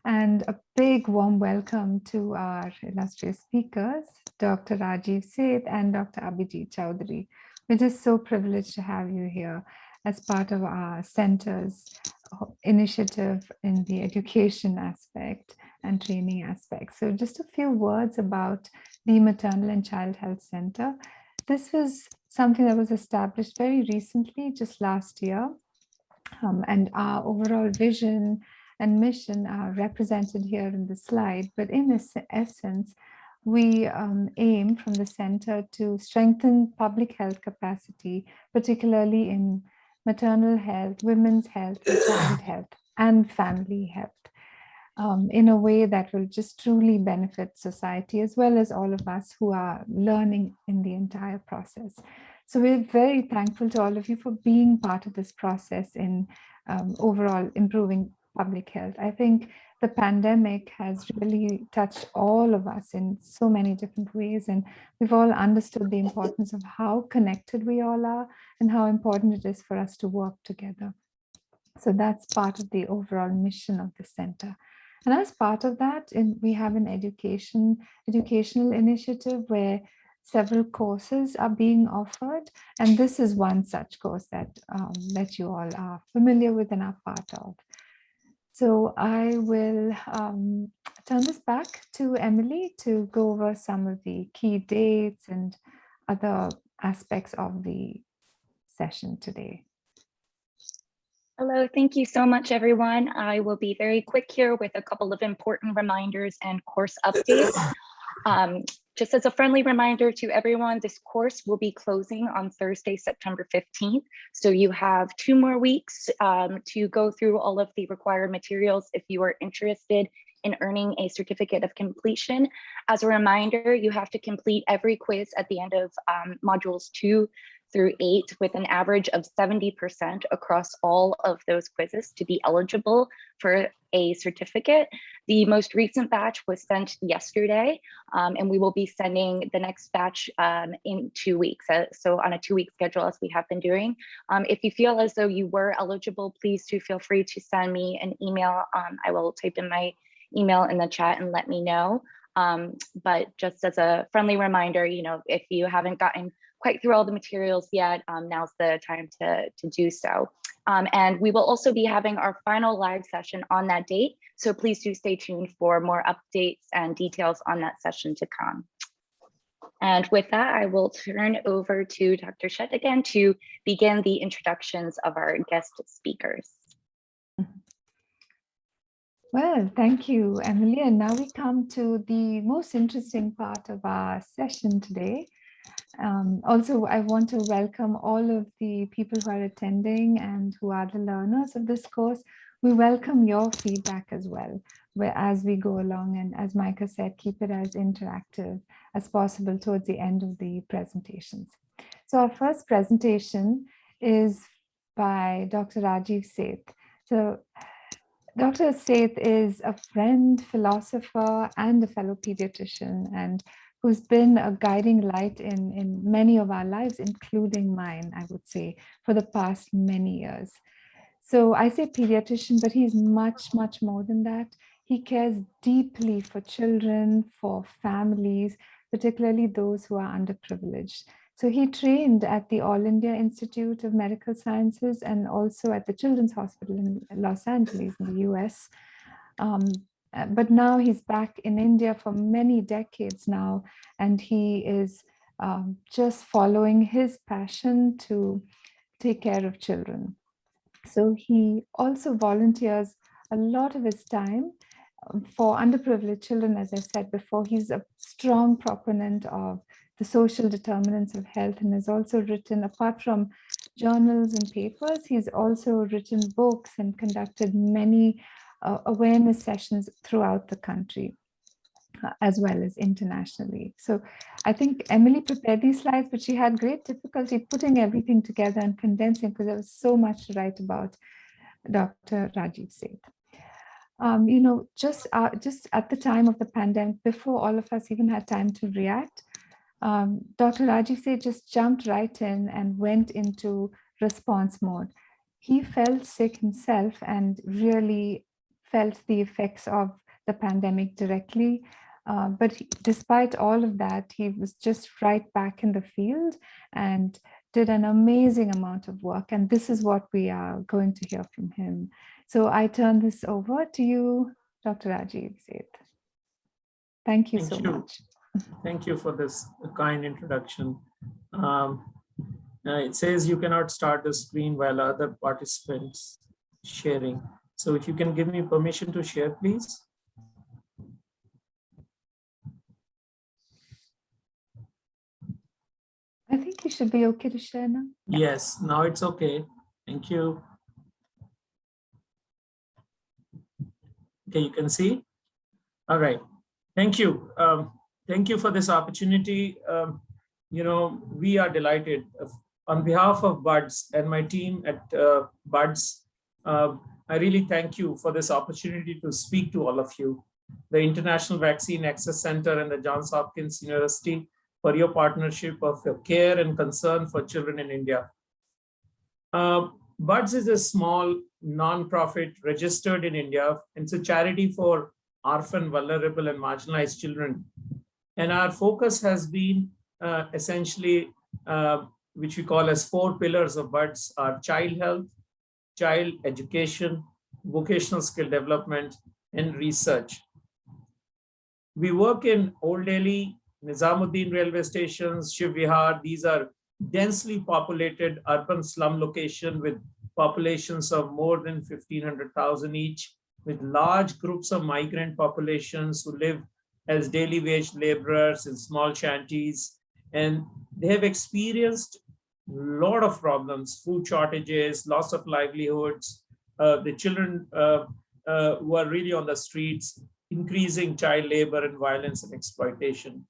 And a big warm welcome to our illustrious speakers, Dr. Rajiv Seth and Dr. Abhijit Chaudhry. We're just so privileged to have you here as part of our center's initiative in the education aspect and training aspect. So just a few words about the Maternal and Child Health Center. This was something that was established very recently, just last year. And our overall vision and mission are represented here in the slide. But in essence, we aim from the center to strengthen public health capacity, particularly in maternal health, women's health, and child health, and family health. In a way that will just truly benefit society as well as all of us who are learning in the entire process. So we're very thankful to all of you for being part of this process in overall improving public health. I think the pandemic has really touched all of us in so many different ways, and we've all understood the importance of how connected we all are and how important it is for us to work together. So that's part of the overall mission of the center. And as part of that, we have an educational initiative where several courses are being offered. And this is one such course that you all are familiar with and are part of. So I will turn this back to Emily to go over some of the key dates and other aspects of the session today. Hello, thank you so much, everyone. I will be very quick here with a couple of important reminders and course updates. Just as a friendly reminder to everyone, this course will be closing on Thursday, September 15th. So you have 2 more weeks to go through all of the required materials if you are interested in earning a certificate of completion. As a reminder, you have to complete every quiz at the end of modules 2 through 8 with an average of 70% across all of those quizzes to be eligible for a certificate. The most recent batch was sent yesterday, and we will be sending the next batch in 2 weeks. So on a 2-week schedule, as we have been doing. If you feel as though you were eligible, please do feel free to send me an email. I will type in my email in the chat and let me know. But just as a friendly reminder, you know, if you haven't gotten quite through all the materials yet, now's the time to do so. And we will also be having our final live session on that date. So please do stay tuned for more updates and details on that session to come. And with that, I will turn over to Dr. Shet again to begin the introductions of our guest speakers. Well, thank you, Emily. And now we come to the most interesting part of our session today. Also, I want to welcome all of the people who are attending and who are the learners of this course. We welcome your feedback as well, as we go along, and as Micah said, keep it as interactive as possible towards the end of the presentations. So our first presentation is by Dr. Rajiv Seth. So Dr. Seth is a friend, philosopher, and a fellow pediatrician, and who's been a guiding light in many of our lives, including mine, I would say, for the past many years. So I say pediatrician, but he's much, much more than that. He cares deeply for children, for families, particularly those who are underprivileged. So he trained at the All India Institute of Medical Sciences and also at the Children's Hospital in Los Angeles in the US. But now he's back in India for many decades now, and he is just following his passion to take care of children. So he also volunteers a lot of his time for underprivileged children. As I said before, he's a strong proponent of the social determinants of health, and has also written, apart from journals and papers, he's also written books and conducted many awareness sessions throughout the country, as well as internationally. So I think Emily prepared these slides, but she had great difficulty putting everything together and condensing because there was so much to write about Dr. Rajiv Seth. You know, just at the time of the pandemic, before all of us even had time to react, Dr. Rajiv Seth just jumped right in and went into response mode. He felt sick himself and really felt the effects of the pandemic directly. But despite all of that, he was just right back in the field and did an amazing amount of work. And this is what we are going to hear from him. So I turn this over to you, Dr. Rajiv Seth. Thank you so much. Thank you for this kind introduction. It says you cannot start the screen while other participants sharing. So if you can give me permission to share, please. I think you should be okay to share now. Yes, now it's okay. Thank you. Okay, you can see. All right. Thank you. Thank you for this opportunity. We are delighted. On behalf of BUDS and my team at BUDS, I really thank you for this opportunity to speak to all of you, the International Vaccine Access Center and the Johns Hopkins University, for your partnership of your care and concern for children in India. BUDS is a small non-profit registered in India. It's a charity for orphan, vulnerable, and marginalized children. And our focus has been essentially, which we call as 4 pillars of BUDS, are child health, child education, vocational skill development, and research. We work in Old Delhi, Nizamuddin railway stations, Shiv Vihar. These are densely populated urban slum locations with populations of more than 1,500,000 each, with large groups of migrant populations who live as daily wage laborers in small shanties. And they have experienced a lot of problems: food shortages, loss of livelihoods, the children who are really on the streets, increasing child labor and violence and exploitation.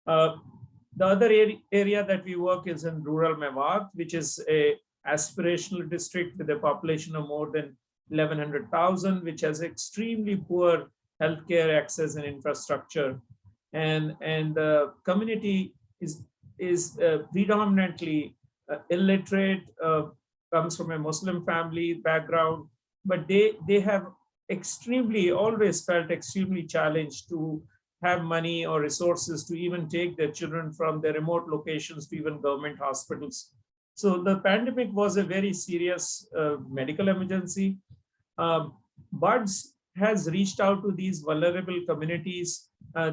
The other area that we work is in rural Mewat, which is a aspirational district with a population of more than 1,100,000, which has extremely poor healthcare access and infrastructure. And the community is predominantly illiterate, comes from a Muslim family background, but they have always felt extremely challenged to have money or resources to even take their children from their remote locations to even government hospitals. So the pandemic was a very serious medical emergency. BUDS has reached out to these vulnerable communities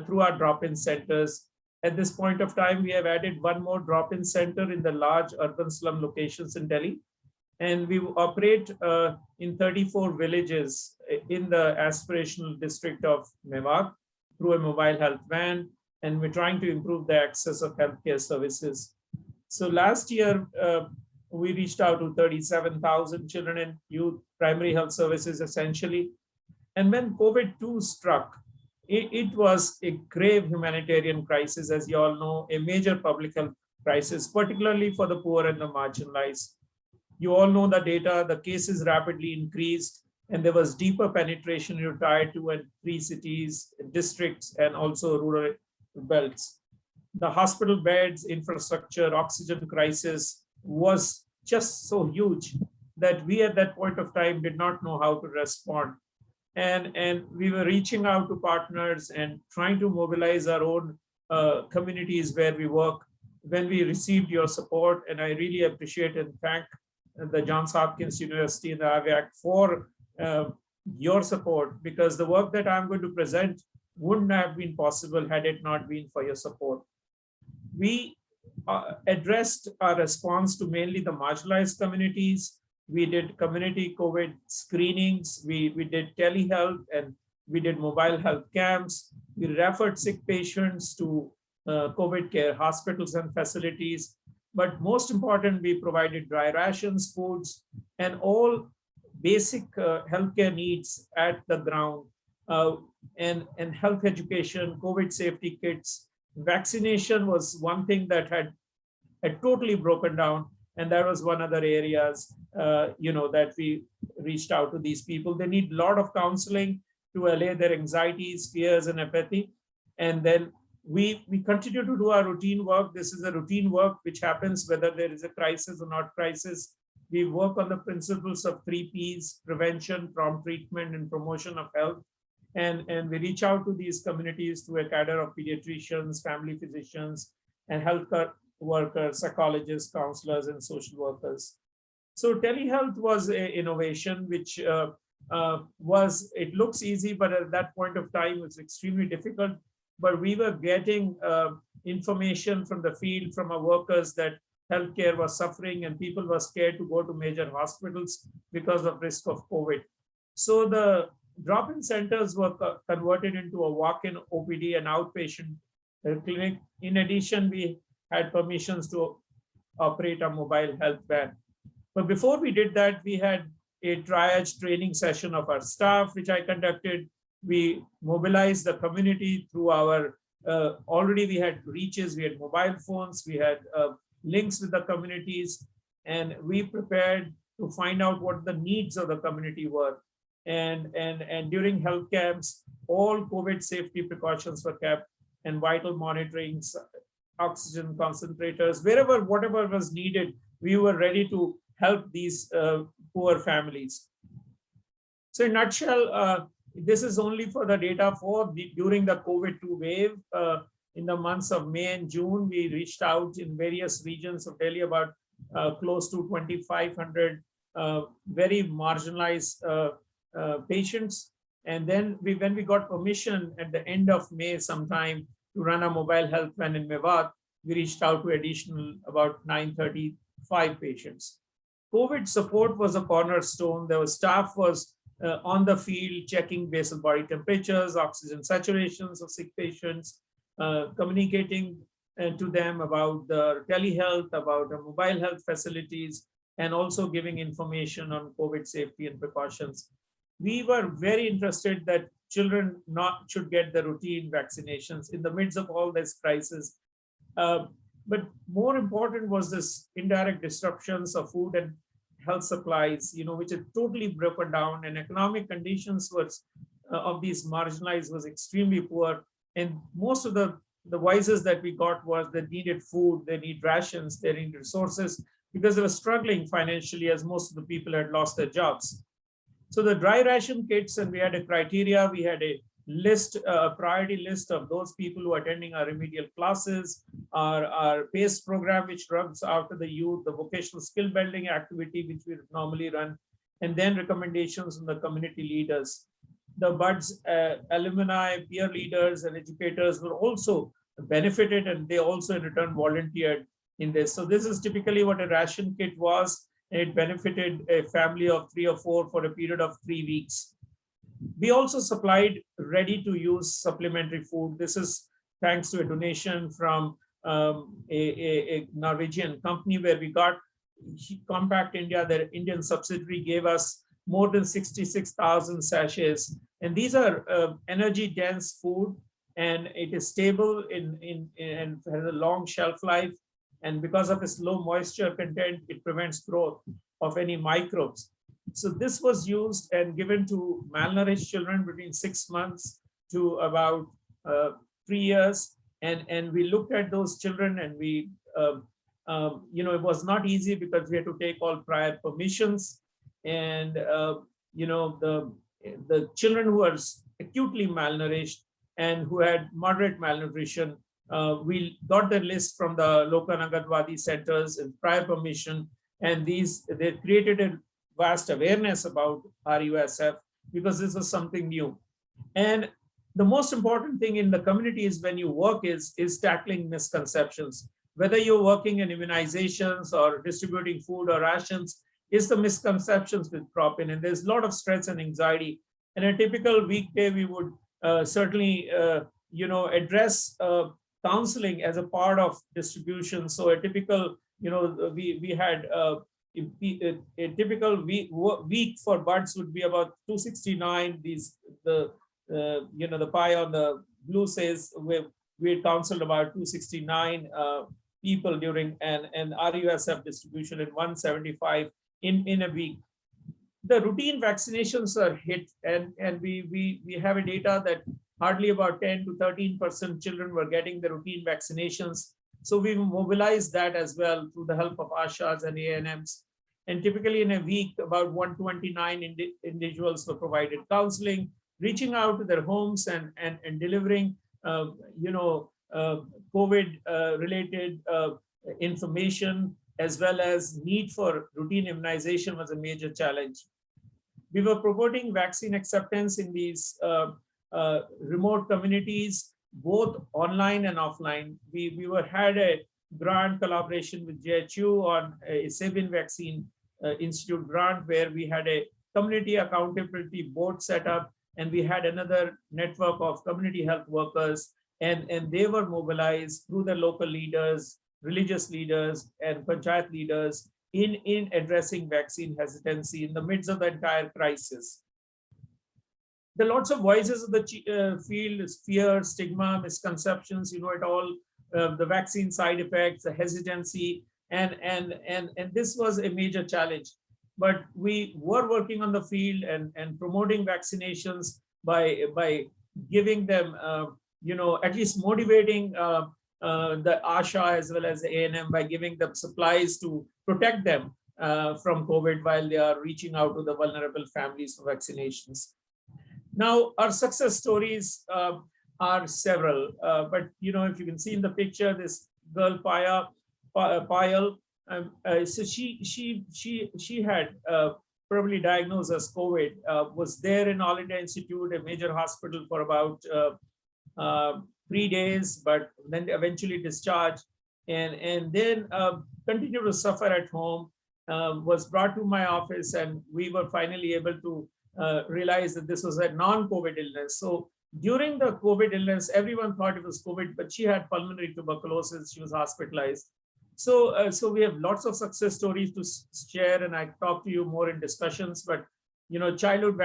through our drop-in centers. At this point of time, we have added one more drop-in center in the large urban slum locations in Delhi. And we operate in 34 villages in the aspirational district of Mewat through a mobile health van. And we're trying to improve the access of healthcare services. So last year, we reached out to 37,000 children and youth, primary health services essentially. And when COVID-2 struck, it was a grave humanitarian crisis, as you all know, a major public health crisis, particularly for the poor and the marginalized. You all know the data, the cases rapidly increased, and there was deeper penetration in tier 2 and 3 cities, districts, and also rural belts. The hospital beds, infrastructure, oxygen crisis was just so huge that we at that point of time did not know how to respond. And we were reaching out to partners and trying to mobilize our own communities where we work when we received your support. And I really appreciate and thank the Johns Hopkins University and the AVAC for your support, because the work that I'm going to present wouldn't have been possible had it not been for your support. We addressed our response to mainly the marginalized communities. We did community COVID screenings. We did telehealth and we did mobile health camps. We referred sick patients to COVID care hospitals and facilities. But most important, we provided dry rations, foods, and all basic healthcare needs at the ground, and health education, COVID safety kits. Vaccination was one thing that had totally broken down. And that was one other areas, that we reached out to these people. They need a lot of counseling to allay their anxieties, fears, and apathy. And then we continue to do our routine work. This is a routine work which happens whether there is a crisis or not crisis. We work on the principles of 3 Ps: prevention, prompt treatment, and promotion of health. And we reach out to these communities through a cadre of pediatricians, family physicians, and health workers, psychologists, counselors, and social workers. So telehealth was an innovation which it looks easy, but at that point of time, it was extremely difficult. But we were getting information from the field, from our workers, that healthcare was suffering and people were scared to go to major hospitals because of risk of COVID. So the drop-in centers were converted into a walk-in OPD and outpatient clinic. In addition, we had permissions to operate a mobile health van. But before we did that, we had a triage training session of our staff, which I conducted. We mobilized the community through our, already we had reaches, we had mobile phones, we had links with the communities, and we prepared to find out what the needs of the community were. And during health camps, all COVID safety precautions were kept, and vital monitoring, oxygen concentrators, whatever was needed, we were ready to help these poor families. So in a nutshell, this is only for the data during the COVID-2 wave. In the months of May and June, we reached out in various regions of Delhi, about close to 2,500 very marginalized patients. And then when we got permission at the end of May sometime to run a mobile health van in Mewat, we reached out to additional about 935 patients. COVID support was a cornerstone. There was staff was on the field checking basal body temperatures, oxygen saturations of sick patients, communicating to them about the telehealth, about the mobile health facilities, and also giving information on COVID safety and precautions. We were very interested that children should get the routine vaccinations in the midst of all this crisis. But more important was this indirect disruptions of food and health supplies, which had totally broken down, and economic conditions of these marginalized was extremely poor. And most of the voices that we got was they needed food, they need rations, they need resources, because they were struggling financially, as most of the people had lost their jobs. So the dry ration kits, and we had a criteria, we had a list, a priority list of those people who are attending our remedial classes, our PACE program, which runs after the youth, the vocational skill building activity, which we normally run, and then recommendations from the community leaders. The BUDS alumni, peer leaders, and educators were also benefited, and they also in return volunteered in this. So this is typically what a ration kit was. It benefited a family of 3 or 4 for a period of 3 weeks. We also supplied ready-to-use supplementary food. This is thanks to a donation from a Norwegian company, where we got Compact India, their Indian subsidiary, gave us more than 66,000 sachets. And these are energy-dense food, and it is stable and has a long shelf life. And because of its low moisture content, it prevents growth of any microbes. So this was used and given to malnourished children between 6 months to about 3 years. And we looked at those children, and we, it was not easy because we had to take all prior permissions. And, the children who are acutely malnourished and who had moderate malnutrition, we got the list from the local Anganwadi centers and prior permission. And they created a vast awareness about RUSF because this was something new. And the most important thing in the community is when you work is tackling misconceptions. Whether you're working in immunizations or distributing food or rations, is the misconceptions with crop in. And there's a lot of stress and anxiety. And a typical weekday, we would certainly, address counseling as a part of distribution. So a typical, we had a typical week for buds would be about 269. The pie on the blue says we counseled about 269 people during an RUSF distribution in 175 in a week. The routine vaccinations are hit, and we have a data that hardly about 10 to 13% children were getting the routine vaccinations. So we mobilized that as well through the help of ASHAs and ANMs. And typically in a week, about 129 individuals were provided counseling, reaching out to their homes and delivering, COVID-related information, as well as need for routine immunization was a major challenge. We were promoting vaccine acceptance in these remote communities, both online and offline. We had a grant collaboration with JHU on a Sabin Vaccine Institute grant, where we had a community accountability board set up, and we had another network of community health workers, and they were mobilized through the local leaders, religious leaders, and panchayat leaders in addressing vaccine hesitancy in the midst of the entire crisis. There are lots of voices of the field, fear, stigma, misconceptions, it all, the vaccine side effects, the hesitancy, and this was a major challenge. But we were working on the field and promoting vaccinations by giving them, at least motivating the ASHA as well as the A&M by giving them supplies to protect them from COVID while they are reaching out to the vulnerable families for vaccinations. Now, our success stories are several, but if you can see in the picture, this girl Payal, so she had probably diagnosed as COVID, was there in All India Institute, a major hospital, for about 3 days, but then eventually discharged, and then continued to suffer at home, was brought to my office, and we were finally able to realize that this was a non-COVID illness. So during the COVID illness, everyone thought it was COVID, but she had pulmonary tuberculosis. She was hospitalized. So we have lots of success stories to share, and I talk to you more in discussions. But childhood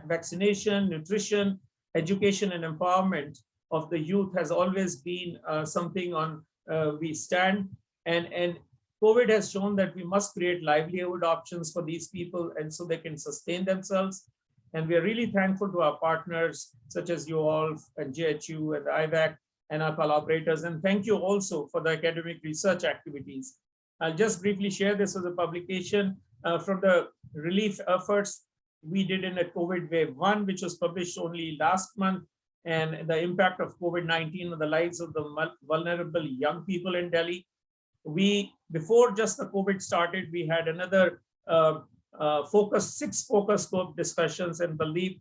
vaccination, nutrition, education, and empowerment of the youth has always been something on we stand. And COVID has shown that we must create livelihood options for these people, and so they can sustain themselves. And we are really thankful to our partners, such as you all, and JHU, and IVAC, and our collaborators. And thank you also for the academic research activities. I'll just briefly share this as a publication from the relief efforts we did in a COVID wave 1, which was published only last month, and the impact of COVID-19 on the lives of the vulnerable young people in Delhi. Before just the COVID started, we had another 6 focus group discussions, and Baldeep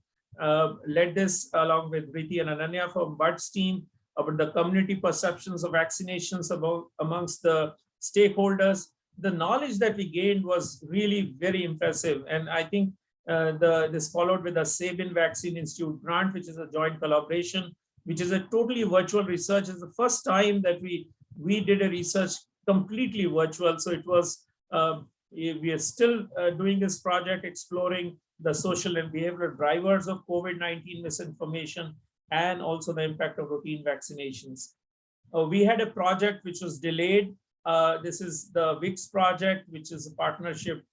led this along with Riti and Ananya from BUD's team about the community perceptions of vaccinations amongst the stakeholders. The knowledge that we gained was really very impressive, and I think this followed with the Sabin Vaccine Institute grant, which is a joint collaboration, which is a totally virtual research. It's the first time that we did a research completely virtual. So it was, we are still doing this project, exploring the social and behavioral drivers of COVID-19 misinformation, and also the impact of routine vaccinations. We had a project which was delayed. This is the VIX project, which is a partnership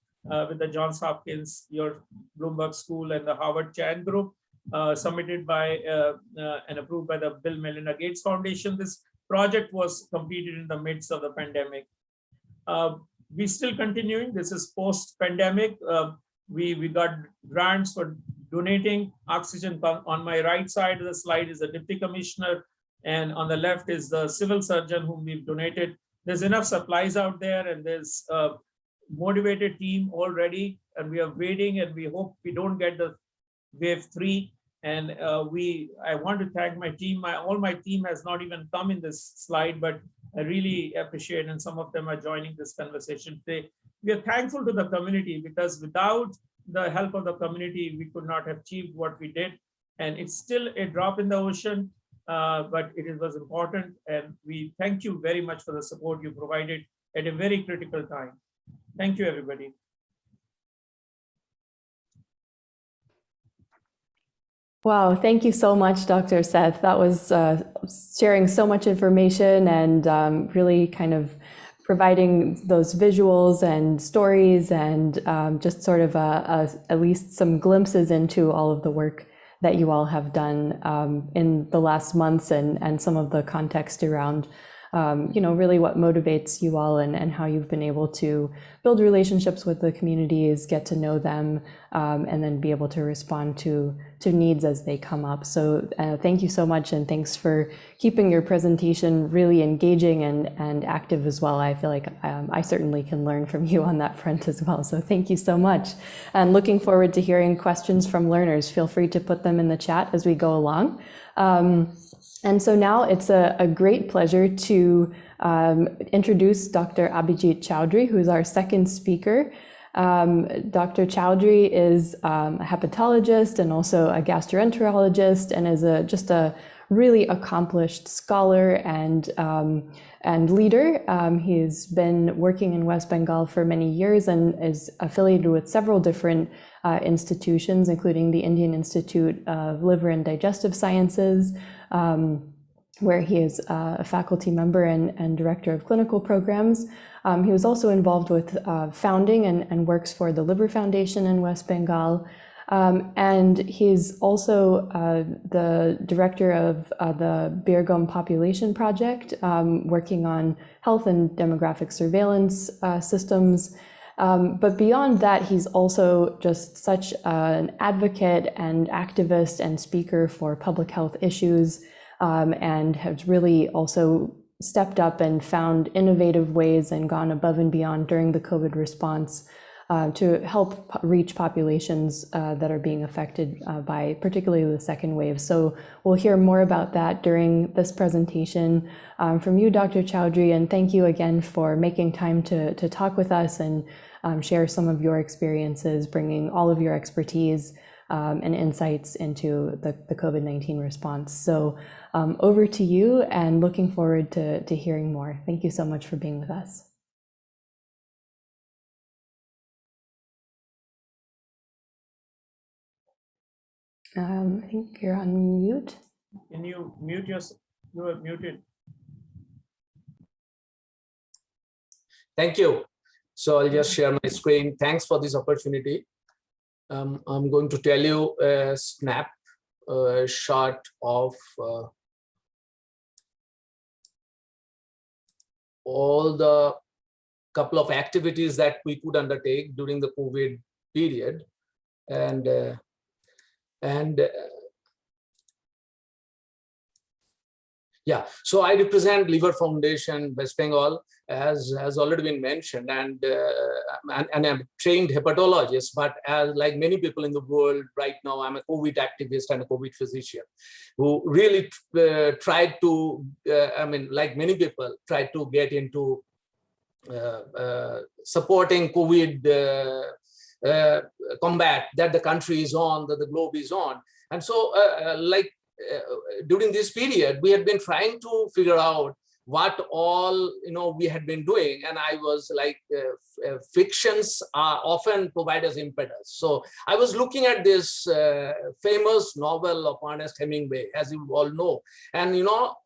with the Johns Hopkins, your Bloomberg School, and the Harvard Chan Group, submitted by and approved by the Bill Melinda Gates Foundation. This project was completed in the midst of the pandemic. We're still continuing. This is post-pandemic. We got grants for donating oxygen. On my right side of the slide is the Deputy Commissioner, and on the left is the civil surgeon whom we've donated. There's enough supplies out there, and there's a motivated team already, and we are waiting, and we hope we don't get the wave 3. And I want to thank my team. All my team has not even come in this slide, but I really appreciate, and some of them are joining this conversation today. We are thankful to the community, because without the help of the community, we could not have achieved what we did. And it's still a drop in the ocean, but it was important. And we thank you very much for the support you provided at a very critical time. Thank you, everybody. Wow, thank you so much, Dr. Seth. That was sharing so much information and really kind of providing those visuals and stories, and just sort of at least some glimpses into all of the work that you all have done in the last months, and some of the context around really what motivates you all and how you've been able to build relationships with the communities, get to know them, and then be able to respond to needs as they come up. So thank you so much, and thanks for keeping your presentation really engaging and active as well. I feel like I certainly can learn from you on that front as well. So thank you so much. And looking forward to hearing questions from learners. Feel free to put them in the chat as we go along. And so now it's a great pleasure to introduce Dr. Abhijit Chaudhry, who is our second speaker. Dr. Chaudhry is a hepatologist and also a gastroenterologist, and is just a really accomplished scholar and leader. He's been working in West Bengal for many years and is affiliated with several different institutions, including the Indian Institute of Liver and Digestive Sciences, where he is a faculty member and director of clinical programs. He was also involved with founding and works for the Liver Foundation in West Bengal. And he's also the director of the Birgom Population Project, working on health and demographic surveillance systems. But beyond that, he's also just such an advocate and activist and speaker for public health issues, and has really also stepped up and found innovative ways and gone above and beyond during the COVID response to help reach populations that are being affected by particularly the second wave. So we'll hear more about that during this presentation from you, Dr. Chaudhry, and thank you again for making time to talk with us and share some of your experiences, bringing all of your expertise and insights into the COVID-19 response. So over to you, and looking forward to hearing more. Thank you so much for being with us. I think you're on mute. Can you mute yourself? You are muted. Thank you. So I'll just share my screen. Thanks for this opportunity. I'm going to tell you a shot of all the couple of activities that we could undertake during the COVID period. Yeah, so I represent Liver Foundation West Bengal, as has already been mentioned, and I'm a trained hepatologist, but as like many people in the world right now, I'm a COVID activist and a COVID physician who really tried to, like many people, tried to get into supporting COVID combat that the country is on, that the globe is on. And so during this period, we had been trying to figure out what all we had been doing, and I was like, fictions often provide us impetus. So I was looking at this famous novel of Ernest Hemingway, as you all know, and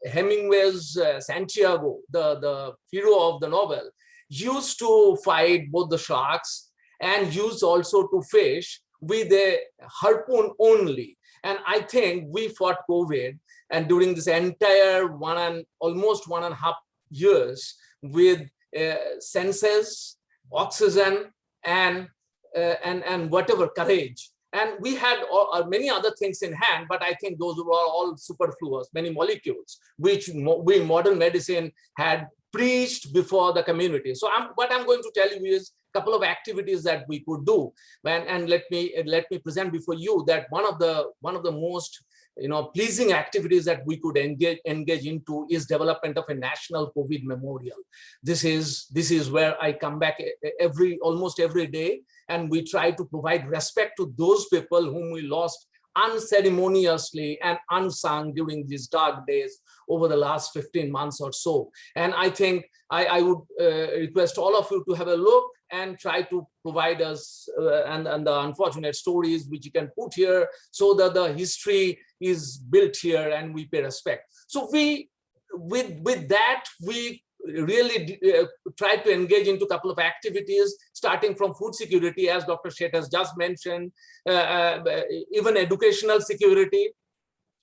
Hemingway's Santiago, the hero of the novel, used to fight both the sharks and used also to fish with a harpoon only. And I think we fought COVID, and during this entire almost 1.5 years with senses, oxygen, and whatever courage. And we had many other things in hand, but I think those were all superfluous, many molecules, which we modern medicine had preached before the community. So what I'm going to tell you is a couple of activities that we could do, and let me present before you that one of the most pleasing activities that we could engage into is development of a national COVID memorial. This is where I come back almost every day, and we try to provide respect to those people whom we lost unceremoniously and unsung during these dark days over the last 15 months or so. And I think I would request all of you to have a look and try to provide us and the unfortunate stories which you can put here, so that the history is built here and we pay respect. So with that, we really try to engage into a couple of activities, starting from food security, as Dr. Seth has just mentioned, even educational security.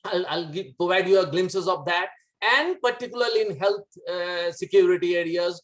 I'll provide you glimpses of that. and particularly in health security areas.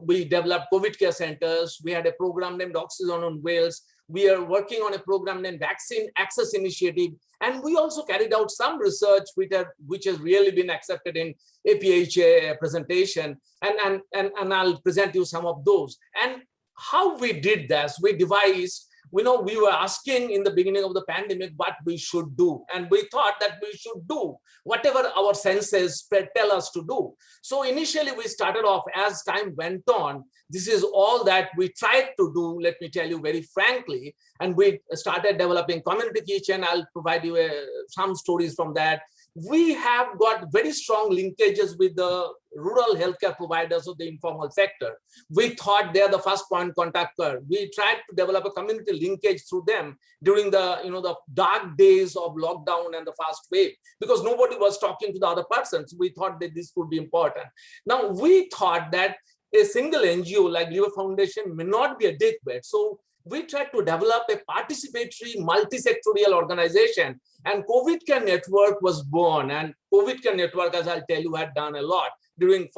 We developed COVID care centers. We had a program named Oxygen on Wheels. We are working on a program named Vaccine Access Initiative. And we also carried out some research which has really been accepted in APHA presentation. And I'll present you some of those. And how we did this, we devised, we were asking in the beginning of the pandemic what we should do. And we thought that we should do whatever our senses tell us to do. So initially we started off, as time went on, this is all that we tried to do, let me tell you very frankly. And we started developing community kitchen. I'll provide you some stories from that. We have got very strong linkages with the rural healthcare providers of the informal sector. We thought they're the first point contact. We tried to develop a community linkage through them during the the dark days of lockdown and the fast wave, because nobody was talking to the other persons. We thought that this would be important. Now we thought that a single NGO like Liver Foundation may not be adequate. So we tried to develop a participatory multi-sectorial organization, and COVID Care Network was born. And COVID Care Network, as I'll tell you, had done a lot during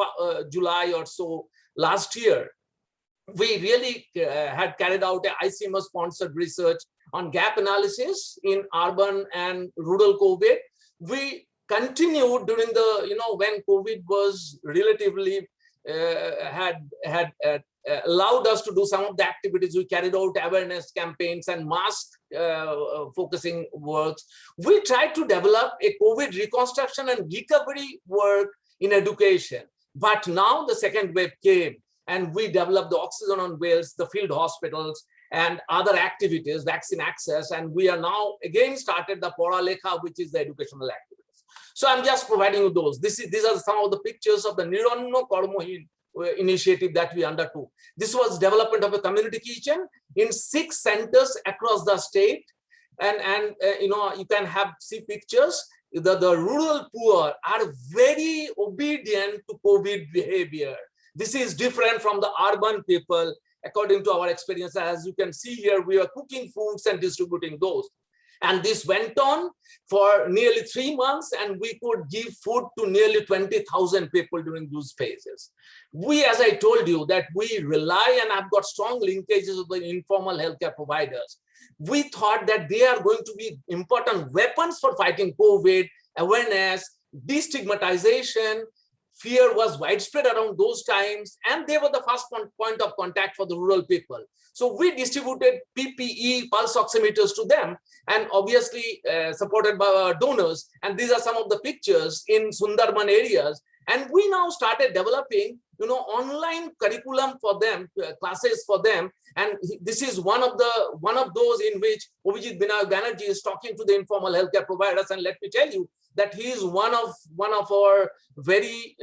July or so last year. We really had carried out an ICMR-sponsored research on gap analysis in urban and rural COVID. We continued during the, when COVID was relatively allowed us to do some of the activities. We carried out awareness campaigns and mask focusing works. We tried to develop a COVID reconstruction and recovery work in education. But now the second wave came, and we developed the Oxygen on Wheels, the field hospitals, and other activities, vaccine access. And we are now again started the Pora Lekha, which is the educational activities. So I'm just providing you those. These are some of the pictures of the Niranno Kormohin initiative that we undertook. This was development of a community kitchen in 6 centers across the state. And you can see pictures. The rural poor are very obedient to COVID behavior. This is different from the urban people, according to our experience. As you can see here, we are cooking foods and distributing those. And this went on for nearly 3 months, and we could give food to nearly 20,000 people during those phases. We, as I told you, that we rely and have got strong linkages with the informal healthcare providers. We thought that they are going to be important weapons for fighting COVID, awareness, destigmatization. Fear was widespread around those times, and they were the first point of contact for the rural people. So we distributed PPE pulse oximeters to them, and obviously supported by our donors. And these are some of the pictures in Sundarban areas. And we now started developing, online curriculum for them, classes for them. And this is one of those in which Abhijit Banerjee is talking to the informal healthcare providers. And let me tell you that he is one of our very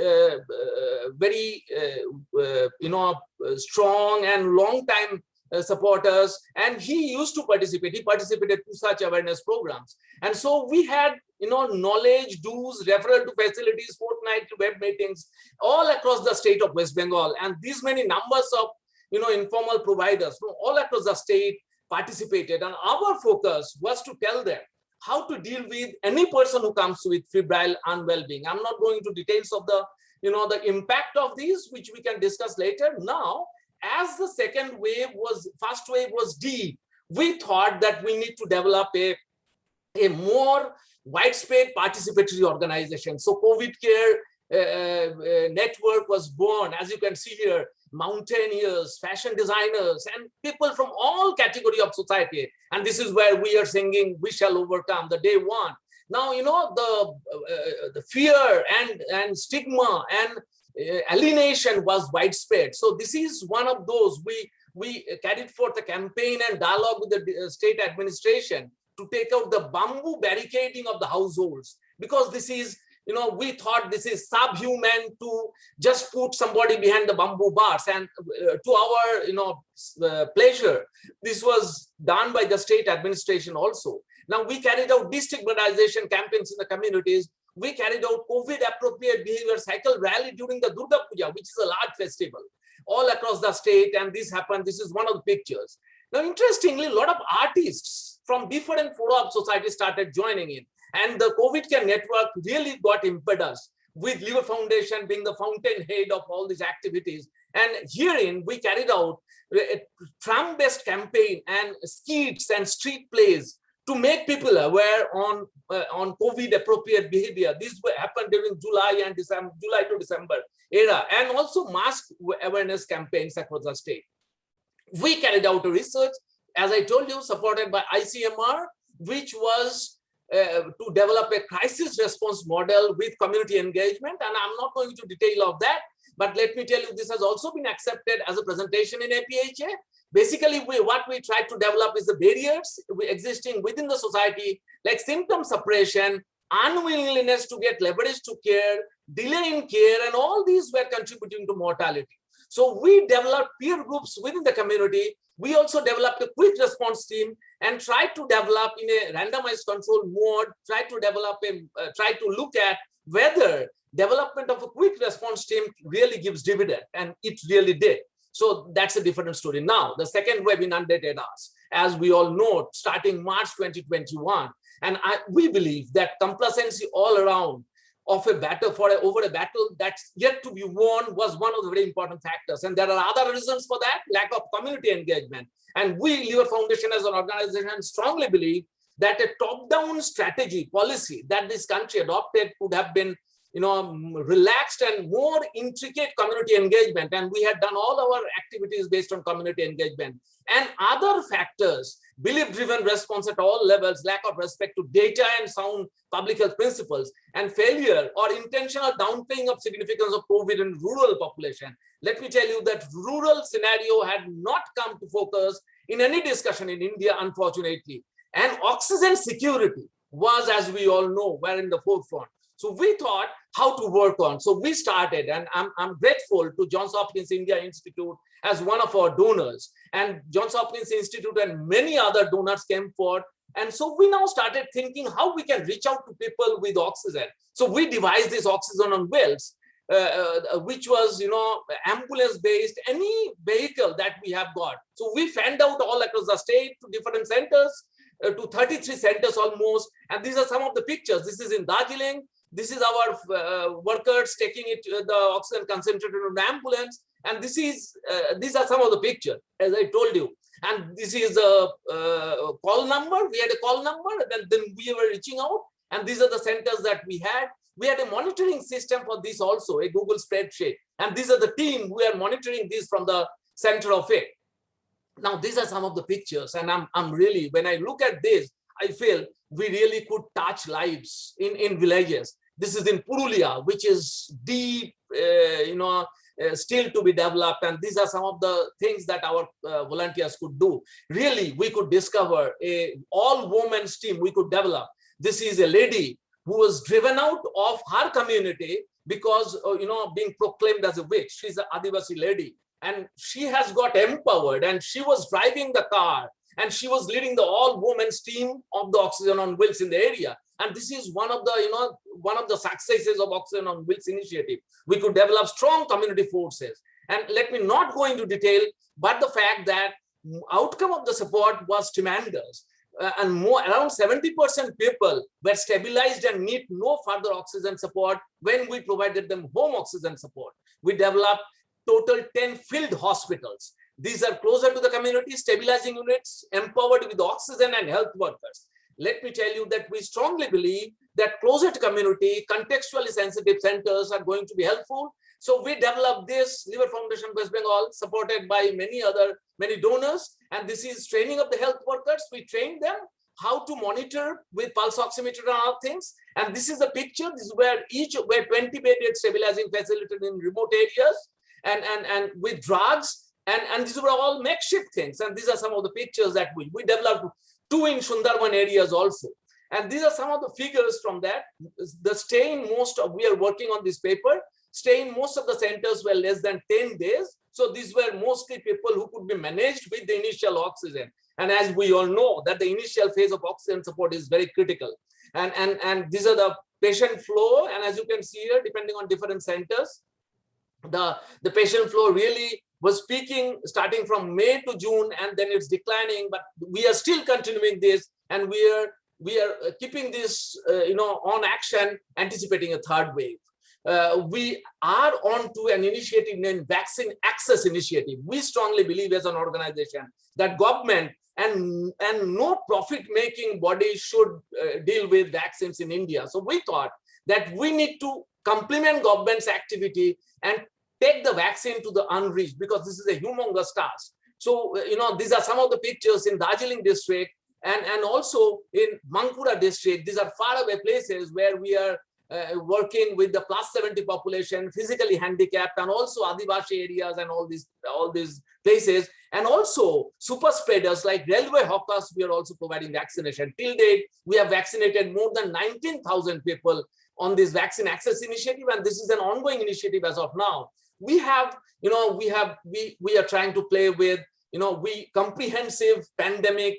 strong and long time supporters, and he used to participate. He participated to such awareness programs. And so we had knowledge dues, referral to facilities, fortnightly web meetings all across the state of West Bengal. And these many numbers of informal providers from all across the state participated. And our focus was to tell them how to deal with any person who comes with febrile unwell-being. I'm not going into details of the the impact of these, which we can discuss later. Now, as the first wave was deep, we thought that we need to develop a more widespread participatory organization. So COVID Care Network was born, as you can see here, mountaineers, fashion designers, and people from all category of society. And this is where we are singing, we shall overcome, the day one. Now, the fear and stigma and alienation was widespread. So this is one of those. We carried forth a campaign and dialogue with the state administration to take out the bamboo barricading of the households, because this is, we thought this is subhuman to just put somebody behind the bamboo bars. And to our, pleasure, this was done by the state administration also. Now we carried out destigmatization campaigns in the communities. We carried out COVID appropriate behavior cycle rally during the Durga Puja, which is a large festival all across the state. And this happened. This is one of the pictures. Now, interestingly, a lot of artists from different fora of society started joining in. And the COVID Care Network really got impetus. with Liver Foundation being the fountainhead of all these activities. And herein, we carried out a tram-based campaign and skits and street plays to make people aware on COVID-appropriate behavior. This happened during July to December era, and also mask awareness campaigns across the state. We carried out a research, as I told you, supported by ICMR, which was to develop a crisis response model with community engagement. And I'm not going into detail of that, but let me tell you, this has also been accepted as a presentation in APHA. Basically, what we tried to develop is the barriers existing within the society, like symptom suppression, unwillingness to get leverage to care, delay in care, and all these were contributing to mortality. So we developed peer groups within the community. We also developed a quick response team and tried to develop in a randomized control mode, tried to look at whether development of a quick response team really gives dividend, and it really did. So that's a different story. Now, the second wave inundated us, as we all know, starting March 2021. And we believe that complacency all around of a battle over a battle that's yet to be won was one of the very important factors. And there are other reasons for that: lack of community engagement. And we, Liver Foundation as an organization, strongly believe that a top-down strategy policy that this country adopted could have been relaxed and more intricate community engagement. And we had done all our activities based on community engagement. And other factors, belief-driven response at all levels, lack of respect to data and sound public health principles, and failure or intentional downplaying of significance of COVID in rural population. Let me tell you that rural scenario had not come to focus in any discussion in India, unfortunately. And oxygen security was, as we all know, were in the forefront. So we thought how to work on. So we started, and I'm grateful to Johns Hopkins India Institute as one of our donors. And Johns Hopkins Institute and many other donors came forward. And so we now started thinking how we can reach out to people with oxygen. So we devised this oxygen on wheels, which was, ambulance-based, any vehicle that we have got. So we fanned out all across the state to different centers, to 33 centers almost. And these are some of the pictures. This is in Darjeeling. This is our workers taking the oxygen concentrator in an ambulance. And these are some of the pictures, as I told you. And this is a call number. We had a call number, and then we were reaching out. And these are the centers that we had. We had a monitoring system for this also, a Google spreadsheet. And these are the team who are monitoring this from the center of it. Now, these are some of the pictures. And I'm really, when I look at this, I feel we really could touch lives in villages. This is in Purulia, which is deep, still to be developed. And these are some of the things that our volunteers could do. Really, we could discover a all-women's team we could develop. This is a lady who was driven out of her community because, being proclaimed as a witch. She's an Adivasi lady. And she has got empowered, and she was driving the car, and she was leading the all-women's team of the Oxygen on Wheels in the area. And this is one of the successes of Oxygen on Wheels initiative. We could develop strong community forces. And let me not go into detail, but the fact that outcome of the support was tremendous. And around 70% people were stabilized and need no further oxygen support when we provided them home oxygen support. We developed total 10 field hospitals. These are closer to the community, stabilizing units, empowered with oxygen and health workers. Let me tell you that we strongly believe that closer to community, contextually sensitive centers are going to be helpful. So we developed this, Liver Foundation West Bengal, supported by many donors. And this is training of the health workers. We trained them how to monitor with pulse oximeter and other things. And this is a picture. This is where 20-bedded stabilizing facility in remote areas and with drugs. And these were all makeshift things. And these are some of the pictures that we developed, 2 in Sundarban areas also. And these are some of the figures from that. The stay in we are working on this paper, stay in most of the centers were less than 10 days. So these were mostly people who could be managed with the initial oxygen. And as we all know that the initial phase of oxygen support is very critical. And these are the patient flow. And as you can see here, depending on different centers, the patient flow really was peaking starting from May to June, and then it's declining, but we are still continuing this, and we are keeping this on action, anticipating a third wave. we are on to an initiative named Vaccine Access Initiative. We strongly believe as an organization that government and no profit-making body should deal with vaccines in India. So we thought that we need to complement government's activity and take the vaccine to the unreached, because this is a humongous task. So, these are some of the pictures in Darjeeling district and also in Bankura district. These are faraway places where we are working with the +70 population, physically handicapped, and also Adivasi areas and all these places, and also super spreaders like railway hawkers. We are also providing vaccination. Till date, we have vaccinated more than 19,000 people on this vaccine access initiative, and this is an ongoing initiative as of now. We have, we are trying to play with, comprehensive pandemic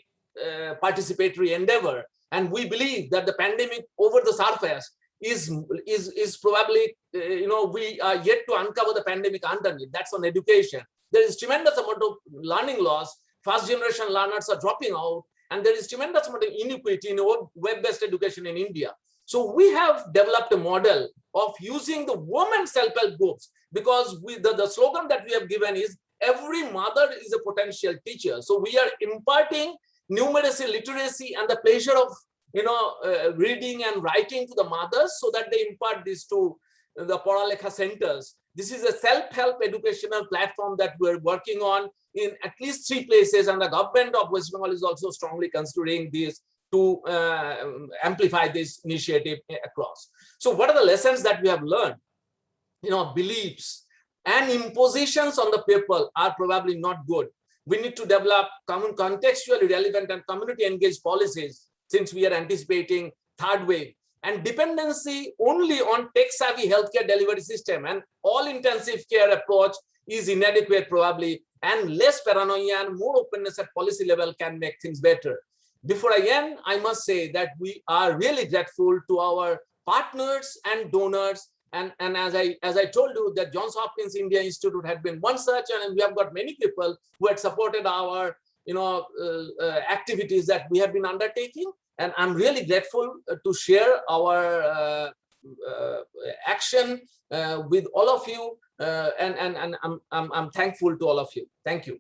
participatory endeavor, and we believe that the pandemic over the surface is probably, we are yet to uncover the pandemic underneath. That's on education. There is tremendous amount of learning loss. First generation learners are dropping out, and there is tremendous amount of inequity in web-based education in India. So we have developed a model of using the women self-help groups, because the slogan that we have given is every mother is a potential teacher. So we are imparting numeracy, literacy, and the pleasure of reading and writing to the mothers, so that they impart this to the Paralekha centers. This is a self-help educational platform that we're working on in at least 3 places, and the government of West Bengal is also strongly considering this to amplify this initiative across. So what are the lessons that we have learned? Beliefs and impositions on the people are probably not good. We need to develop contextually relevant and community engaged policies, since we are anticipating third wave, and dependency only on tech-savvy healthcare delivery system and all-intensive care approach is inadequate probably, and less paranoia and more openness at policy level can make things better. Before I end, I must say that we are really grateful to our partners and donors. And as I told you, that Johns Hopkins India Institute had been one such, and we have got many people who had supported our activities that we have been undertaking. And I'm really grateful to share our action with all of you, and I'm thankful to all of you. Thank you.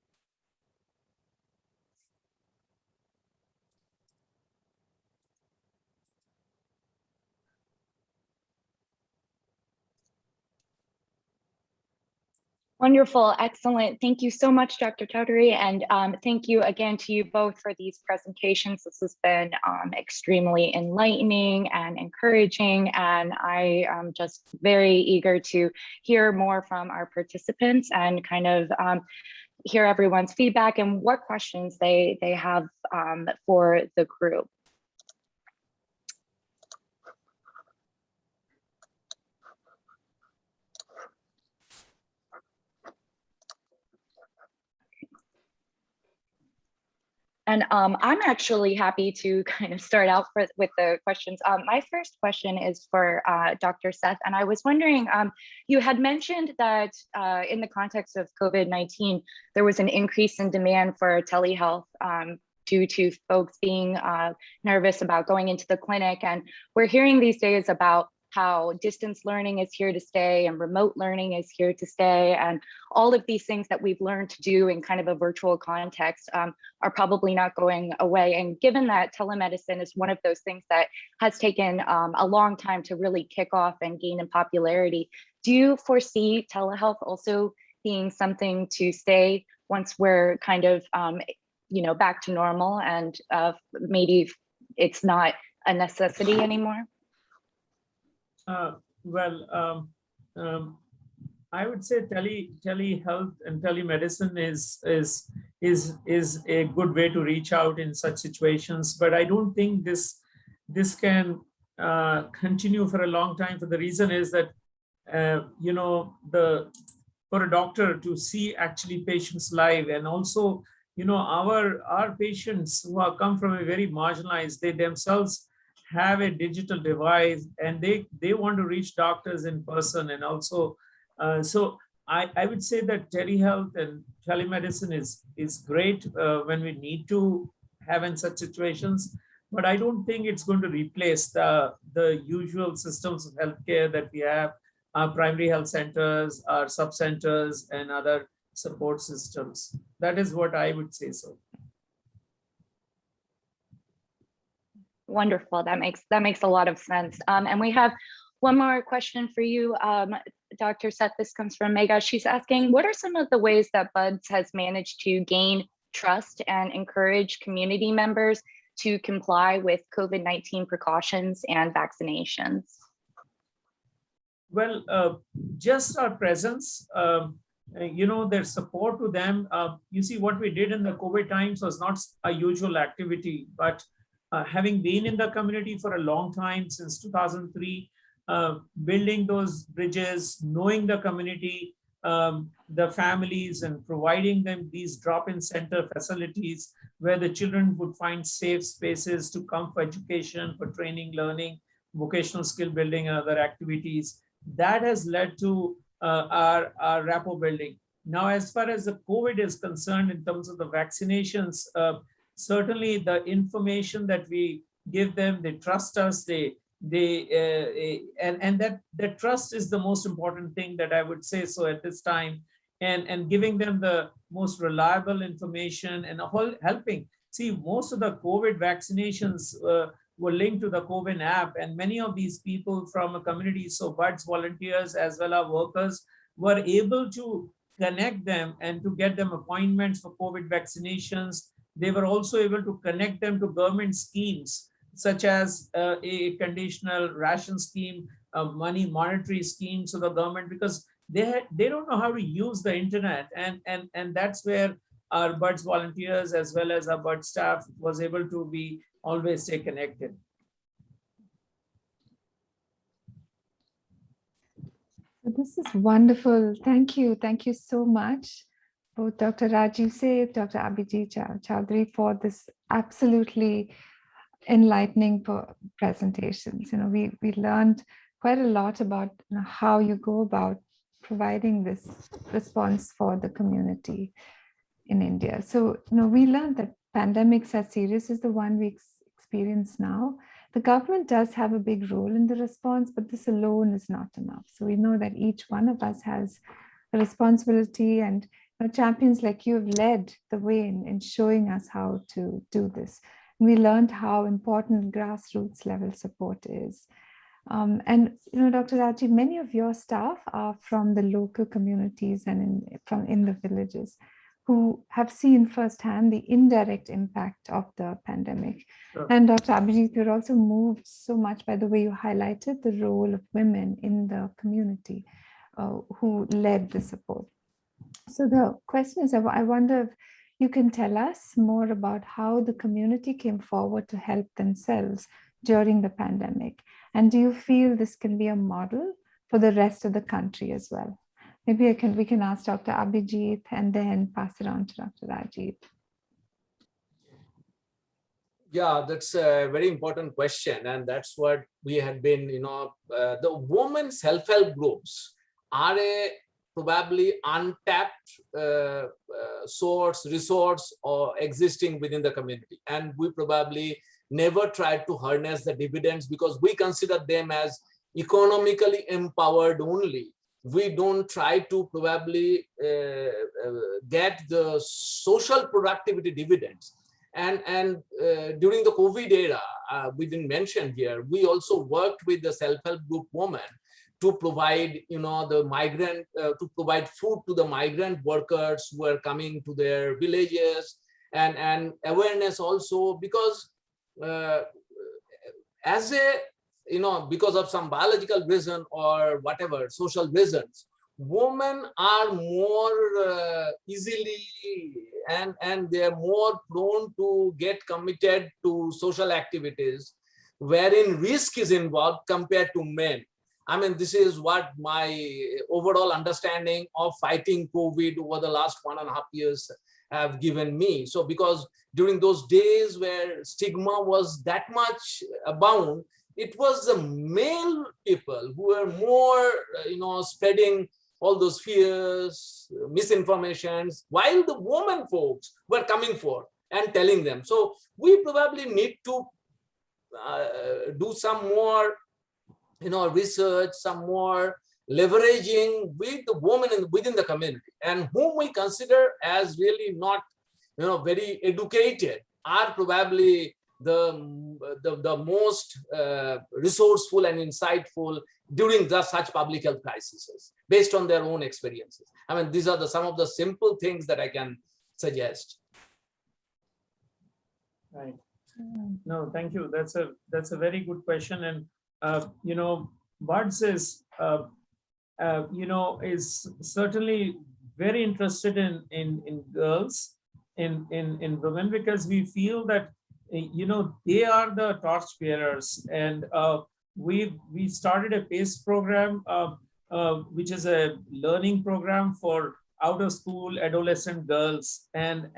Wonderful, excellent. Thank you so much, Dr. Chaudhry, and thank you again to you both for these presentations. This has been extremely enlightening and encouraging, and I am just very eager to hear more from our participants and kind of hear everyone's feedback and what questions they have for the group. And I'm actually happy to kind of start out with the questions. My first question is for Dr. Seth, and I was wondering, you had mentioned that in the context of COVID-19, there was an increase in demand for telehealth due to folks being nervous about going into the clinic. And we're hearing these days about how distance learning is here to stay and remote learning is here to stay. And all of these things that we've learned to do in kind of a virtual context are probably not going away. And given that telemedicine is one of those things that has taken a long time to really kick off and gain in popularity, do you foresee telehealth also being something to stay once we're kind of back to normal and maybe it's not a necessity anymore? I would say telehealth and telemedicine is a good way to reach out in such situations, but I don't think this can continue for a long time. For the reason is that for a doctor to see actually patients live, and also our patients who have come from a very marginalized, they themselves have a digital device and they want to reach doctors in person. And also so I would say that telehealth and telemedicine is great when we need to have in such situations, but I don't think it's going to replace the usual systems of healthcare that we have our primary health centers, our sub-centers, and other support systems. That is what I would say so. Wonderful. That makes a lot of sense. And we have one more question for you, Dr. Seth. This comes from Megha. She's asking, what are some of the ways that BUDS has managed to gain trust and encourage community members to comply with COVID-19 precautions and vaccinations? Well, just our presence, their support to them. You see, what we did in the COVID times was not a usual activity, but having been in the community for a long time, since 2003, building those bridges, knowing the community, the families, and providing them these drop-in center facilities where the children would find safe spaces to come for education, for training, learning, vocational skill building, and other activities. That has led to our rapport building. Now, as far as the COVID is concerned, in terms of the vaccinations, certainly the information that we give them, they trust us, and that trust is the most important thing that I would say so at this time, and giving them the most reliable information and helping. See, most of the COVID vaccinations were linked to the COVID app, and many of these people from a community, so BUDS volunteers as well as workers, were able to connect them and to get them appointments for COVID vaccinations. They were also able to connect them to government schemes, such as a conditional ration scheme, a monetary scheme. So the government, because they don't know how to use the internet, and that's where our BUDS volunteers as well as our BUDS staff was able to be always stay connected. This is wonderful. Thank you. Thank you so much, both Dr. Rajiv Seth, Dr. Abhijit Chaudhry, for this absolutely enlightening presentations. We learned quite a lot about how you go about providing this response for the community in India. So, we learned that pandemics as serious as the one we experience now, the government does have a big role in the response, but this alone is not enough. So we know that each one of us has a responsibility, and champions like you have led the way in showing us how to do this. And we learned how important grassroots level support is. And Dr. Rajiv, many of your staff are from the local communities and in the villages, who have seen firsthand the indirect impact of the pandemic. Sure. And Dr. Abhijit, you're also moved so much by the way you highlighted the role of women in the community who led the support. So the question is, I wonder if you can tell us more about how the community came forward to help themselves during the pandemic. And do you feel this can be a model for the rest of the country as well? Maybe we can ask Dr. Abhijit and then pass it on to Dr. Rajiv. Yeah, that's a very important question. And that's what we had been, the women self-help groups are a probably untapped resource or existing within the community. And we probably never tried to harness the dividends because we consider them as economically empowered only. We don't try to probably get the social productivity dividends. And during the COVID era, we didn't mention here, we also worked with the self-help group women to provide, the migrant, to provide food to the migrant workers who are coming to their villages, and awareness also, because because of some biological reason or whatever, social reasons, women are more easily and they're more prone to get committed to social activities wherein risk is involved compared to men. I mean, this is what my overall understanding of fighting COVID over the last 1.5 years have given me. So because during those days where stigma was that much abound, it was the male people who were more, spreading all those fears, misinformations, while the women folks were coming forth and telling them. So we probably need to do some more, research, some more leveraging with the women within the community, and whom we consider as really not, very educated, are probably the most resourceful and insightful during such public health crises, based on their own experiences. I mean, these are some of the simple things that I can suggest. Right. No, thank you. That's a very good question. And Buds is is certainly very interested in girls, in women, because we feel that they are the torch bearers. And we started a PACE program, which is a learning program for out of school adolescent girls, and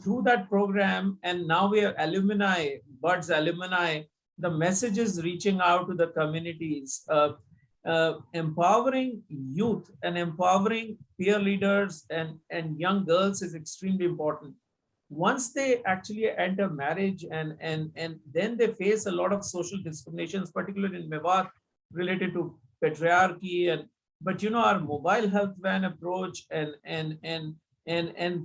through that program, and now we are alumni, Buds alumni, the message is reaching out to the communities, empowering youth and empowering peer leaders and young girls is extremely important. Once they actually enter marriage, and then they face a lot of social discriminations, particularly in Mewar, related to patriarchy. But our mobile health van approach and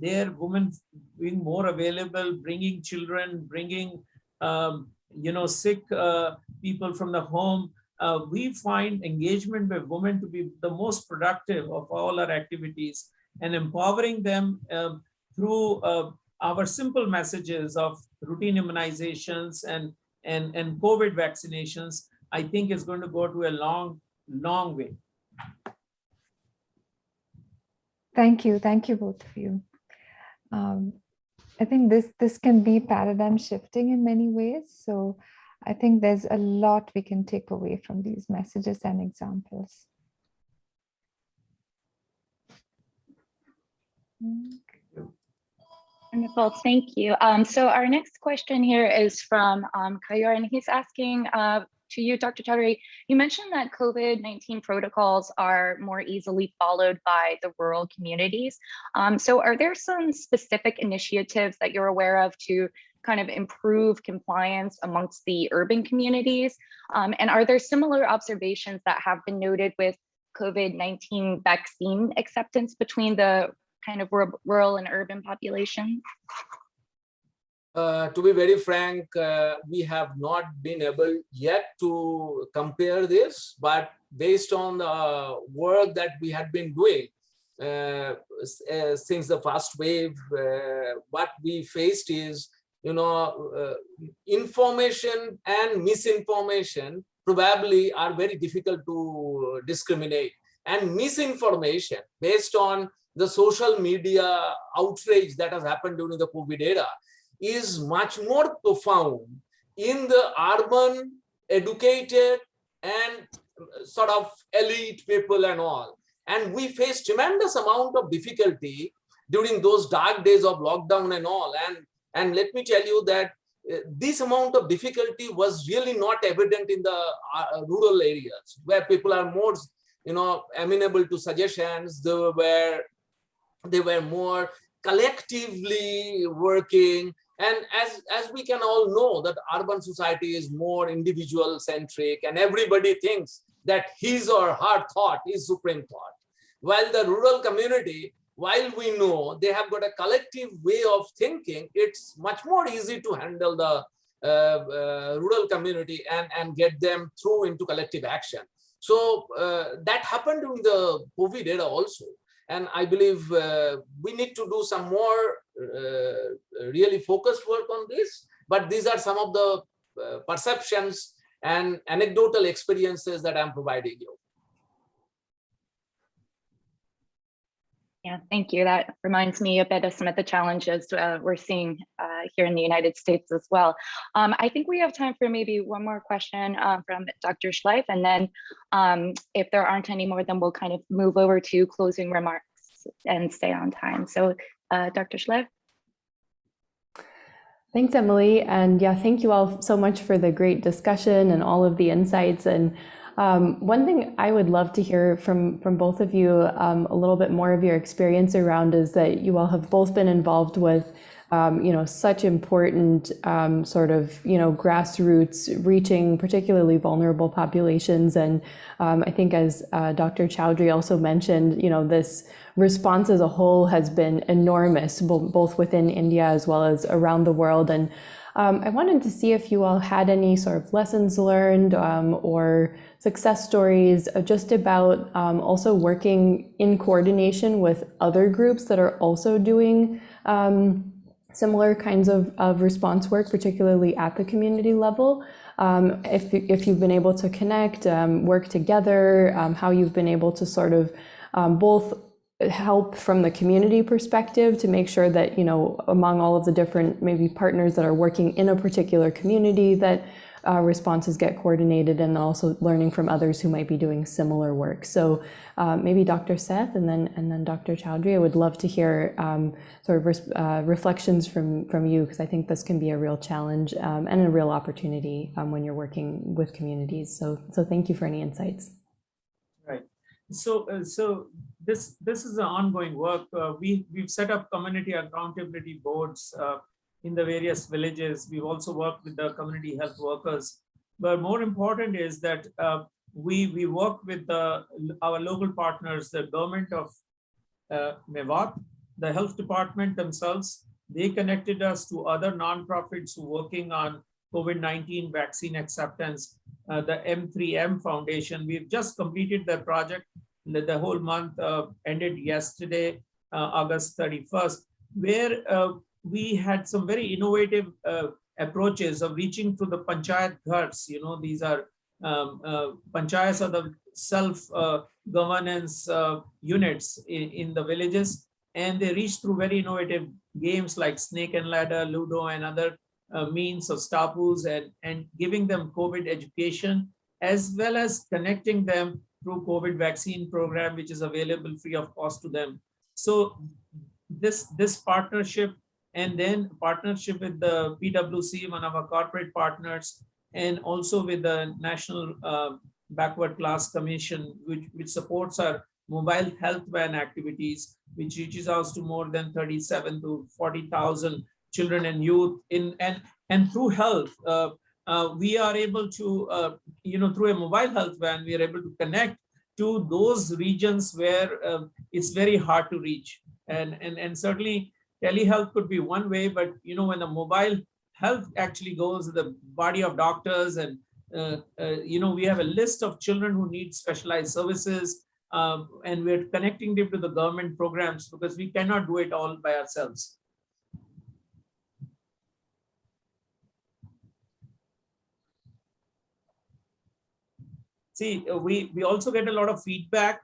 their women being more available, bringing children, bringing sick people from the home, we find engagement with women to be the most productive of all our activities, and empowering them through our simple messages of routine immunizations and COVID vaccinations, I think is going to go to a long way. Thank you both of you. I think this can be paradigm shifting in many ways. So I think there's a lot we can take away from these messages and examples. Wonderful, thank you. So our next question here is from Kayor, and he's asking to you, Dr. Chaudhry. You mentioned that COVID-19 protocols are more easily followed by the rural communities. So are there some specific initiatives that you're aware of to kind of improve compliance amongst the urban communities? And are there similar observations that have been noted with COVID-19 vaccine acceptance between the kind of rural and urban population? To be very frank, we have not been able yet to compare this, but based on the work that we had been doing since the first wave, what we faced is, information and misinformation probably are very difficult to discriminate. And misinformation based on the social media outrage that has happened during the COVID era is much more profound in the urban, educated, and sort of elite people and all. And we faced tremendous amount of difficulty during those dark days of lockdown and all. And let me tell you that this amount of difficulty was really not evident in the rural areas, where people are more, amenable to suggestions. They were more collectively working. And as we can all know, that urban society is more individual centric, and everybody thinks that his or her thought is supreme thought. While the rural community, while we know they have got a collective way of thinking, it's much more easy to handle the rural community and get them through into collective action. So that happened during the COVID era also. And I believe we need to do some more really focused work on this. But these are some of the perceptions and anecdotal experiences that I'm providing you. Yeah, thank you. That reminds me a bit of some of the challenges we're seeing here in the United States as well. I think we have time for maybe one more question from Dr. Schleif, and then if there aren't any more, then we'll kind of move over to closing remarks and stay on time. So Dr. Schleif. Thanks, Emily. And yeah, thank you all so much for the great discussion and all of the insights. And one thing I would love to hear from both of you a little bit more of your experience around is that you all have both been involved with such important sort of, grassroots reaching particularly vulnerable populations. And I think as Dr. Chaudhry also mentioned, this response as a whole has been enormous, both within India as well as around the world. And I wanted to see if you all had any sort of lessons learned or success stories just about also working in coordination with other groups that are also doing similar kinds of response work, particularly at the community level. If you've been able to connect, work together, how you've been able to sort of both help from the community perspective to make sure that, among all of the different maybe partners that are working in a particular community, that responses get coordinated, and also learning from others who might be doing similar work. So maybe Dr. Seth and then Dr. Chaudhry, I would love to hear sort of reflections from you, because I think this can be a real challenge and a real opportunity when you're working with communities. So thank you for any insights. Right. So this is an ongoing work. We've set up community accountability boards in the various villages. We've also worked with the community health workers. But more important is that we work with our local partners, the government of Mewat, the health department themselves. They connected us to other nonprofits who are working on COVID-19 vaccine acceptance, the M3M Foundation. We've just completed the project. The whole month ended yesterday, August 31st, where we had some very innovative approaches of reaching to the panchayat ghars. These are panchayats are the self-governance units in the villages, and they reach through very innovative games like snake and ladder, ludo, and other means of stapus, and giving them COVID education, as well as connecting them through COVID vaccine program, which is available free of cost to them. So this partnership, and then partnership with the PwC, one of our corporate partners, and also with the National Backward Class Commission, which supports our mobile health van activities, which reaches out to more than 37 to 40,000 children and youth. And through health, we are able to, through a mobile health van, we are able to connect to those regions where it's very hard to reach. And certainly telehealth could be one way, but when the mobile health actually goes to the body of doctors, and we have a list of children who need specialized services, and we're connecting them to the government programs, because we cannot do it all by ourselves. See, we also get a lot of feedback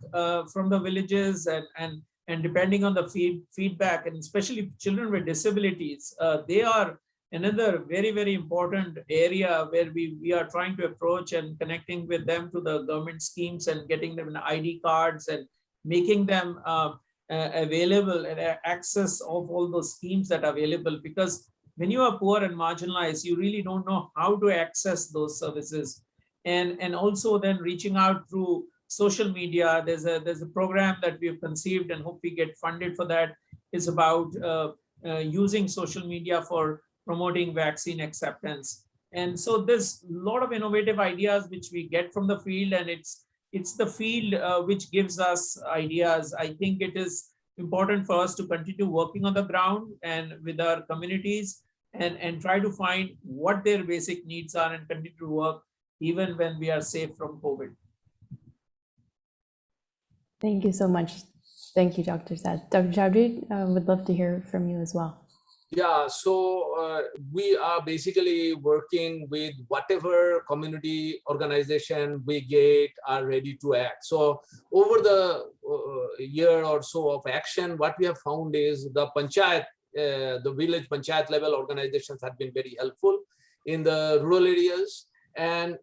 from the villages, and depending on the feedback, and especially children with disabilities, they are another very, very important area where we are trying to approach, and connecting with them to the government schemes, and getting them ID cards, and making them available and access of all those schemes that are available. Because when you are poor and marginalized, you really don't know how to access those services. And also then reaching out through social media. There's a program that we've conceived, and hope we get funded for that. Is about using social media for promoting vaccine acceptance. And so there's a lot of innovative ideas which we get from the field, and it's the field which gives us ideas. I think it is important for us to continue working on the ground and with our communities, and try to find what their basic needs are, and continue to work even when we are safe from COVID. Thank you so much. Thank you, Dr. Seth. Dr. Chaudhry, would love to hear from you as well. Yeah, so we are basically working with whatever community organization we get are ready to act. So over the year or so of action, what we have found is the panchayat, the village panchayat level organizations have been very helpful in the rural areas. And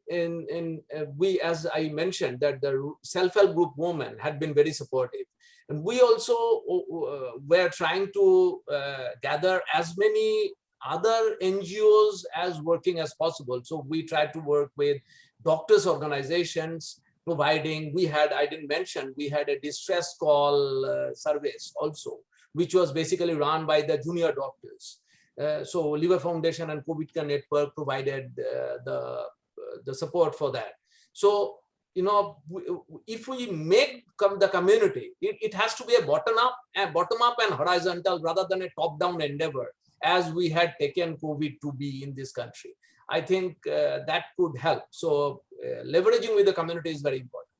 we, as I mentioned, that the self-help group women had been very supportive. And we also were trying to gather as many other NGOs as working as possible. So we tried to work with doctors' organizations, providing, I didn't mention, we had a distress call service also, which was basically run by the junior doctors. So Liver Foundation and COVID Care Network provided the support for that. So, if we make the community, it has to be a bottom up and horizontal rather than a top-down endeavor, as we had taken COVID to be in this country. I think that could help. So leveraging with the community is very important.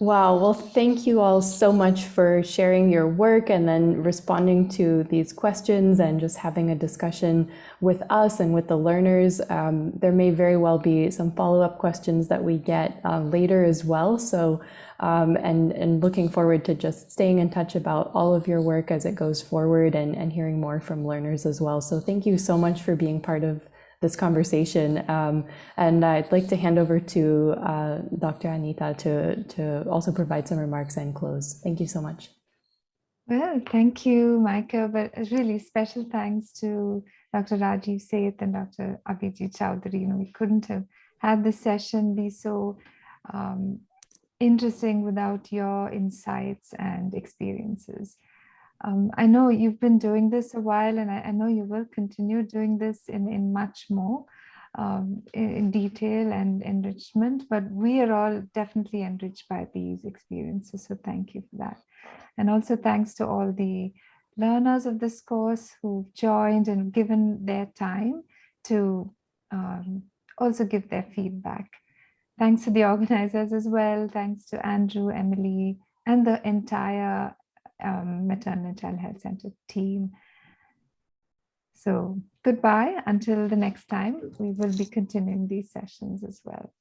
Wow, well, thank you all so much for sharing your work and then responding to these questions and just having a discussion with us and with the learners. There may very well be some follow-up questions that we get later as well. So, and looking forward to just staying in touch about all of your work as it goes forward and hearing more from learners as well. So thank you so much for being part of this conversation. And I'd like to hand over to Dr. Anita to also provide some remarks and close. Thank you so much. Well, thank you, Micah, but a really special thanks to Dr. Rajiv Seth and Dr. Abhijit Chaudhry. We couldn't have had this session be so interesting without your insights and experiences. I know you've been doing this a while, and I know you will continue doing this in much more in detail and enrichment, but we are all definitely enriched by these experiences. So thank you for that. And also thanks to all the learners of this course who've joined and given their time to also give their feedback. Thanks to the organizers as well. Thanks to Andrew, Emily, and the entire Maternal Child Health Center team. So goodbye until the next time. We will be continuing these sessions as well.